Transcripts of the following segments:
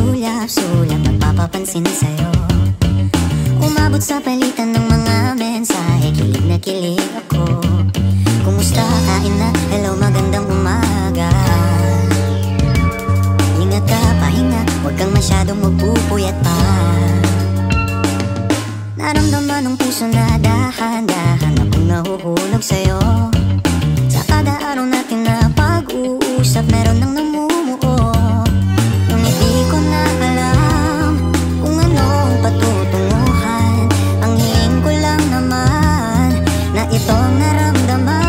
Sulyap-sulyap magpapapansin sa'yo. Umabot sa palitan ng mga mensahe, kilig na kilig ako. Kumusta, kain na, hello, magandang umaga. Ingat ka, pahinga, huwag kang masyadong magpupuyat pa. Naramdaman ng puso na dahan-dahan akong nahuhulog sa'yo. Sa kada araw natin na pag-uusap, meron nang namumuo. Ngunit di ko na alam kung anong patutunguhan. Ang hiling ko lang naman na itong naramdaman.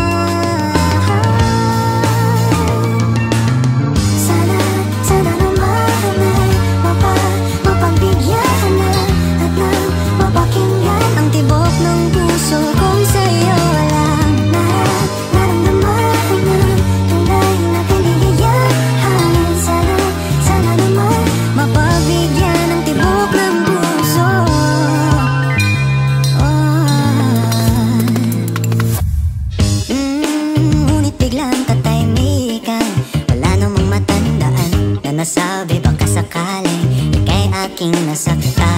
Sana naman ay mapagbigyan na at nang mapakinggan ang tibok ng puso kong sa'yo lang naramdaman ng tunay na kaligayahan. Sana naman mapagbigyan ang tibok ng puso. Ngunit biglang katahimikan, wala namang matandaan na nasabi baka sakaling ika'y aking nasaktan.